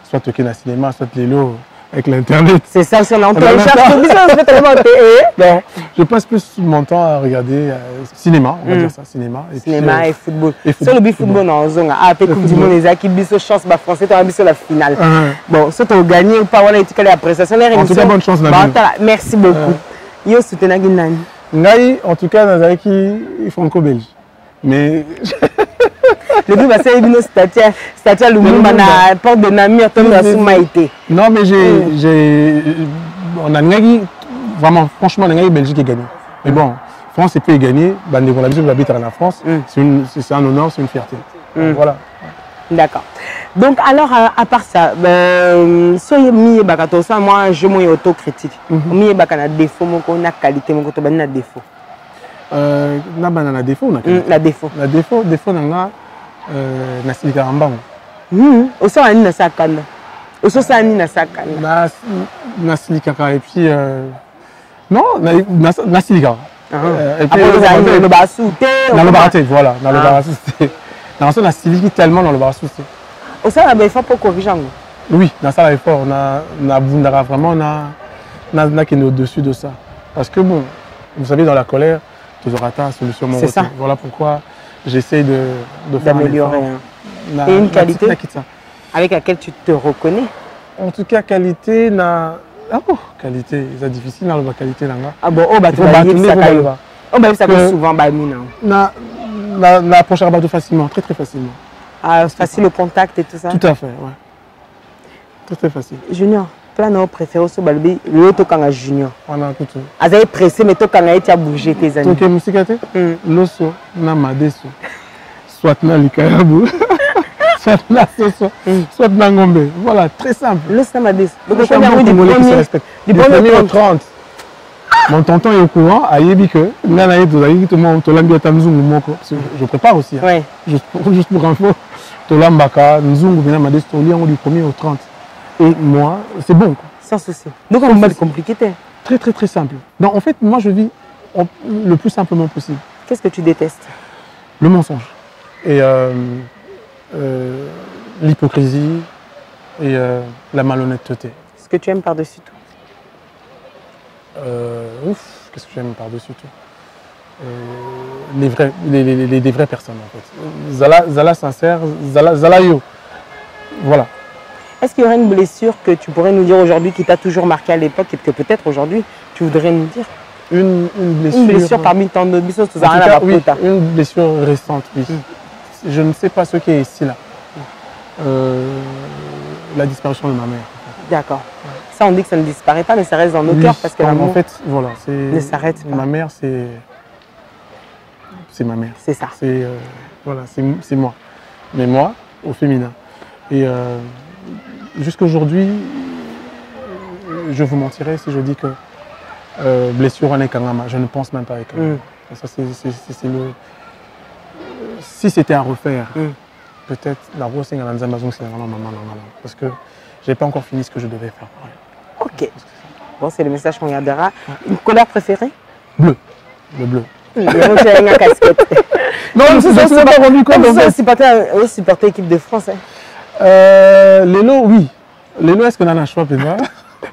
soit toqué dans le cinéma, soit les lots. Avec l'internet. C'est ça, c'est l'antenne. Je passe plus mon temps à regarder cinéma, on va dire ça, cinéma. Cinéma et football. C'est le football dans la zone. Après, Coupe du Monde, les équipes ont chance, les Français ont la finale. Bon, si tu as gagné ou pas, on a été la prestation. En tout cas, bonne chance. Merci beaucoup. Yo soutenu Nani. Nani, en tout cas, dans les franco-belge. Mais. Le but, c'est une statue à Lumumba, la porte de Namur, non, mais on a gagné, vraiment, franchement, on a gagné Belgique qui a gagné. Mais bon, France, c'est plus gagné. La musique va habiter en France. C'est un honneur, c'est une fierté. Voilà. D'accord. Donc, alors, à part ça, moi, je suis autocritique. Je suis défaut, on a qualité, on a défaut. Na défaut, la défaut. La défaut, na nasilika mbango. Osa ni na sakana. Osa ni na sakana. Nasilika et puis non, nasilika. Et puis le basouté. Dans le baraté, voilà, dans le baraté. Dans ça nasiliki tellement dans le baraté. Osa la befa pour corriger. Oui, dans ça l'effort, on a bundara vraiment on a qui est au-dessus de ça. Parce que bon, vous savez dans la colère, tu auras ta solution. C'est ça. Voilà pourquoi j'essaie de faire d'améliorer. Et une qualité avec laquelle tu te reconnais? En tout cas, qualité, qualité, c'est difficile dans la qualité. Ah bon, tu vas ça souvent, approcher à facilement, très très facilement. Facile au contact et tout ça? Tout à fait, ouais. Très très facile. Junior, Plan non préféré au balbi l'autre quand à junior. On a tout. Azaï pressé mais toi quand tu as bougé tes amis. Ok, musikate. L'osso na madeso. Soit na likayabu. Soit na soso. Soit na ngombe. Voilà, très simple. L'osso na madeso. Donc on a du premier au 30. Mon tonton est au courant, à Yébike, je prépare aussi. Hein. Ouais. Juste pour info, Tolambaka, Nzungu, du premier au 30. Et moi, c'est bon. Quoi. Sans souci. Donc on va pas compliqué. Très très très simple. Donc en fait, moi je vis le plus simplement possible. Qu'est-ce que tu détestes? Le mensonge. Et l'hypocrisie et la malhonnêteté. Ce que tu aimes par-dessus tout? Qu'est-ce que j'aime par-dessus tout? Les vraies personnes en fait. Zala sincère, Zala yo. Voilà. Est-ce qu'il y aurait une blessure que tu pourrais nous dire aujourd'hui qui t'a toujours marqué à l'époque et que peut-être aujourd'hui tu voudrais nous dire? Une blessure. Une blessure parmi tant d'autres blessures. Oui, une blessure récente, oui. Je ne sais pas ce qui est ici là. La disparition de ma mère. D'accord. Ça, on dit que ça ne disparaît pas, mais ça reste dans nos cœurs parce que l'amour en fait, voilà, ne s'arrête pas. Ma mère, c'est ma mère. C'est ça. Voilà, c'est moi. Mais moi, au féminin. Et jusqu'à aujourd'hui, je vous mentirais si je dis que blessure en Ekangama, je ne pense même pas avec elle. Ça, c'est le... Si c'était à refaire, peut-être la rose c'est parce que je n'ai pas encore fini ce que je devais faire. Ok. Bon, c'est le message qu'on gardera. Une couleur préférée? Bleu. Le bleu. Tu as une casquette. Non, je ne suis pas rendu compte. Vous supportez l'équipe de France. Lélo, oui. Lélo, est-ce qu'on a un choix peut-être?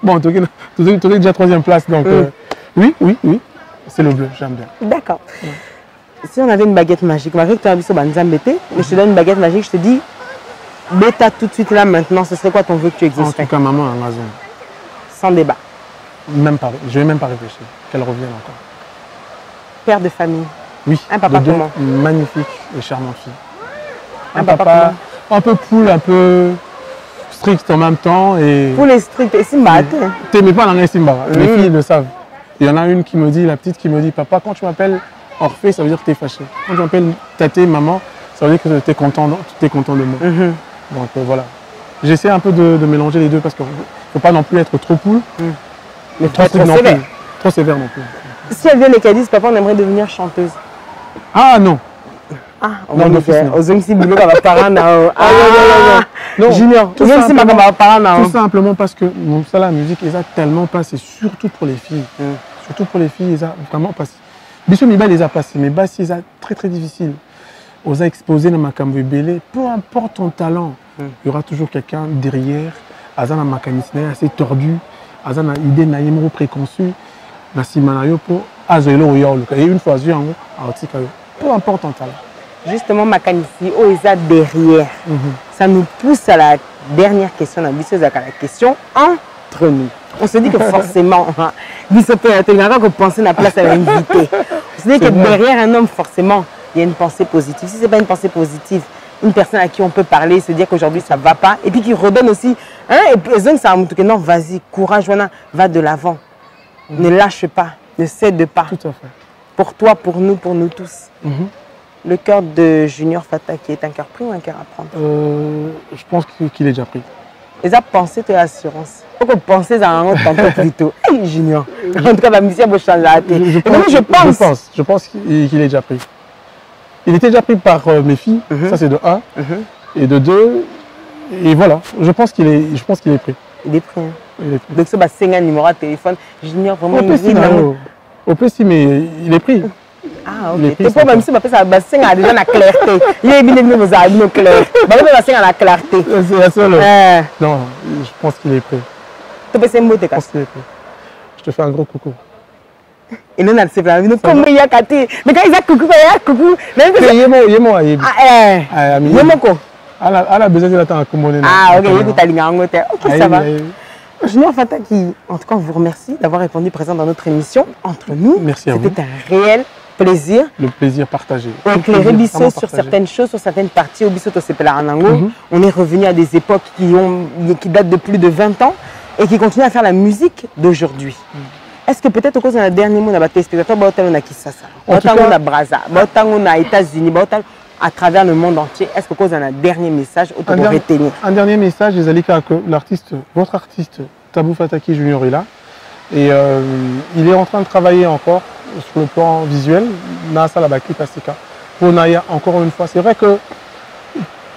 Bon, tu es déjà 3e place, donc oui. C'est le bleu, j'aime bien. D'accord. Si on avait une baguette magique, malgré que tu as vu sur Banzambété, mais je te donne une baguette magique, je te dis, bêta tout de suite là maintenant, ce serait quoi ton vœu que tu existerais? En tout cas, maman en Amazon. Sans débat. Même pas, je ne vais même pas réfléchir, qu'elle revienne encore. Père de famille. Oui, un papa comment? Magnifique et charmante fille. Un papa un peu cool, un peu strict en même temps. Et... Pour les stricts, et Simba. Tu n'aimais pas dans les Simba, les filles le savent. Il y en a une qui me dit, la petite qui me dit, papa, quand tu m'appelles Orphée, ça veut dire que tu es fâché. Quand tu m'appelles Taté, maman, ça veut dire que tu es content de moi. Donc voilà. J'essaie un peu de mélanger les deux parce qu'il ne faut pas non plus être trop cool. Mais trop sévère. Trop sévère non plus. Si elle vient et qu'elle dise, papa, on aimerait devenir chanteuse. Ah non. Ah, on va faire. Aux hommes, si vous voulez, on va parler. Non, Junior, tout simplement parce que ça, la musique, ils ont tellement passé, surtout pour les filles. Surtout pour les filles, ils ont vraiment passé. Bissou Miba les a passés, mais Bassi, ils ont très très difficile. Ils ont exposé dans ma cambo belé. Peu importe ton talent, il y aura toujours quelqu'un derrière. Azana mécanicien assez tordu, Azana idée naïmo préconçue, na simanayo pour azoelo yolo. Et une fois vu en haut, peu importe ton talent. Justement, Makanici, oh, ils ont derrière. Ça nous pousse à la dernière question, la question entre nous. On se dit que forcément, vous pensez à la place à l'invité. On se dit que derrière un homme, forcément, il y a une pensée positive. Si ce n'est pas une pensée positive, une personne à qui on peut parler, se dire qu'aujourd'hui ça ne va pas, et puis qui redonne aussi, et puis ça non, vas-y, courage, va de l'avant. Ne lâche pas, ne cède pas. Tout à fait. Pour toi, pour nous tous. Le cœur de Junior Fata qui est un cœur pris ou un cœur à prendre? Je pense qu'il est déjà pris. Ils ont pensé de l'assurance. Il faut penser à un autre tantôt plutôt. Hey, Junior. En tout cas, la mission va changer. Je pense qu'il est déjà pris. Il était déjà pris par mes filles, ça c'est de 1. Et de 2, et voilà, je pense qu'il est pris. Il est pris. Donc c'est un numéro de téléphone. Junior, vraiment, au plus, mais il est pris. Ah, ok. Tu peux même si ça a déjà la clarté. Il est bien vous avez clair. La clarté. C'est la seule. Non, je pense qu'il est prêt. Tu peux essayer de Je pense qu'il est prêt. Je te fais un gros coucou. Et nous, on a fait la vie. Comment il y a Kati? Mais quand il y a coucou, il y a coucou. Même que il est moi. Elle a besoin de l'attendre à commander. Ah, ok. Ok, ça va. Junior Fata qui, en tout cas, on vous remercie d'avoir répondu présent dans notre émission entre nous. Merci à vous. C'était un réel plaisir. Le plaisir partagé. Éclairer Bissot sur certaines choses, sur certaines parties au Bissot au Sepelar Anango. On est revenu à des époques qui datent de plus de 20 ans. et qui continue à faire la musique d'aujourd'hui. Est-ce que peut-être au cause d'un dernier mot, les téléspectateurs, on a Kinshasa, on a Brazza, on a États-Unis, à travers le monde entier, est-ce que cause d'un dernier message au retenir? Un dernier message, les Alika, que l'artiste, votre artiste Tabou Fataki Junior est là et il est en train de travailler encore sur le plan visuel. Nasa la Baki Pasika. Pour Naya, encore une fois, c'est vrai que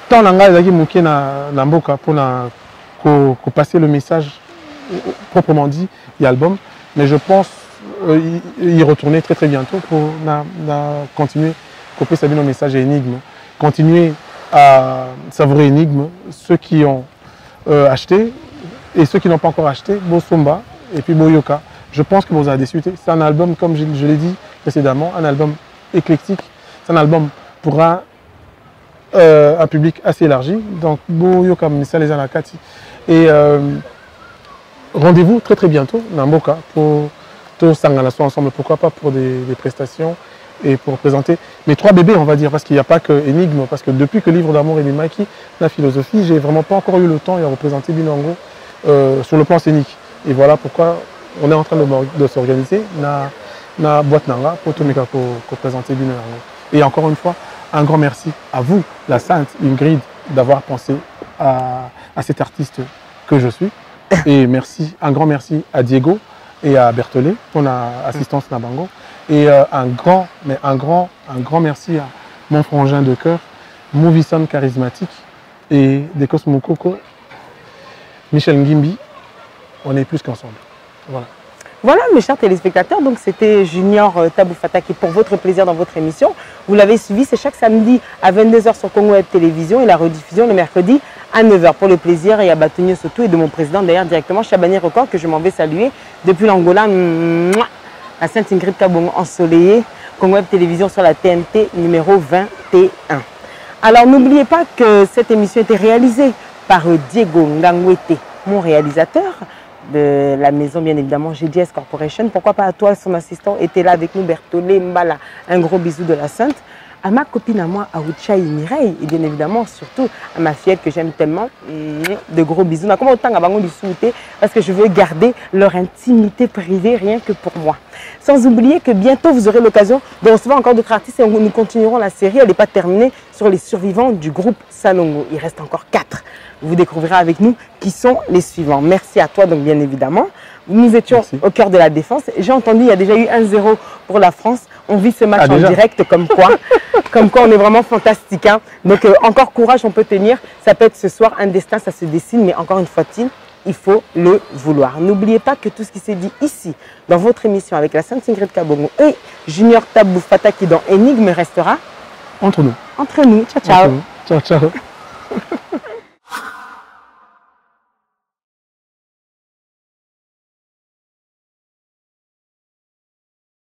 tant l'anga les Mouké na mboka pour passer le message proprement dit, il y a l'album, mais je pense y retourner très bientôt pour continuer à copier Sabino message et énigme, continuer à savourer énigme, ceux qui ont acheté et ceux qui n'ont pas encore acheté, Bosomba et puis Boyoka. Je pense que vous avez discuté. C'est un album, comme je l'ai dit précédemment, un album éclectique. C'est un album pour un public assez élargi. Donc, Boyoka, Missa les Anakati. Et rendez-vous très bientôt, Namboka, pour tous s'engager ensemble. Pourquoi pas pour des prestations et pour présenter mes 3 bébés, on va dire, parce qu'il n'y a pas que Énigme, parce que depuis que Livre d'amour et des maquis, la philosophie, j'ai vraiment pas encore eu le temps de représenter Binango sur le plan scénique. Et voilà pourquoi on est en train de s'organiser na boîte nanga pour tout pour présenter Binango. Et encore une fois, un grand merci à vous, la Sainte Ingrid, d'avoir pensé à cet artiste que je suis. Et merci, un grand merci à Diego et à Berthollet pour l'assistance Nabango. Et un grand merci à mon frangin de cœur, Mouvison charismatique et des Cosmokoko, Michel Ngimbi. On est plus qu'ensemble. Voilà. Voilà mes chers téléspectateurs, donc c'était Junior Tabou Fataki pour votre plaisir dans votre émission. Vous l'avez suivi, c'est chaque samedi à 22h sur Congo Web Télévision et la rediffusion le mercredi à 9h pour le plaisir et à Batounio Soto et de mon président d'ailleurs directement Chabani Record que je m'en vais saluer depuis l'Angola, la Sainte Ingrid Kabongo ensoleillée, Congo Web Télévision sur la TNT numéro 21. Alors n'oubliez pas que cette émission était réalisée par Diego Ngangwete, mon réalisateur de la maison, bien évidemment, GDS Corporation. Pourquoi pas à toi, son assistant, était là avec nous, Berthollet Mbala. Un gros bisou de la Sainte. À ma copine, à moi, à Ouchaï Mireille, et bien évidemment, surtout à ma fillette que j'aime tellement. De gros bisous. Comment autant à Bango du souhaiter parce que je veux garder leur intimité privée rien que pour moi. Sans oublier que bientôt, vous aurez l'occasion de recevoir encore d'autres artistes et nous continuerons la série. Elle n'est pas terminée sur les survivants du groupe Salongo. Il reste encore 4. Vous découvrirez avec nous qui sont les suivants. Merci à toi, donc bien évidemment. Nous étions au cœur de la défense. J'ai entendu, il y a déjà eu 1-0 pour la France. On vit ce match en direct comme quoi on est vraiment fantastique. Hein. Donc encore courage, on peut tenir. Ça peut être ce soir un destin, ça se dessine, mais encore une fois-t-il, il faut le vouloir. N'oubliez pas que tout ce qui s'est dit ici, dans votre émission avec la Sainte Ingrid Kabongo et Junior Tabou Fataki dans Énigme restera entre nous. Entre nous. Ciao, ciao. Ciao, ciao.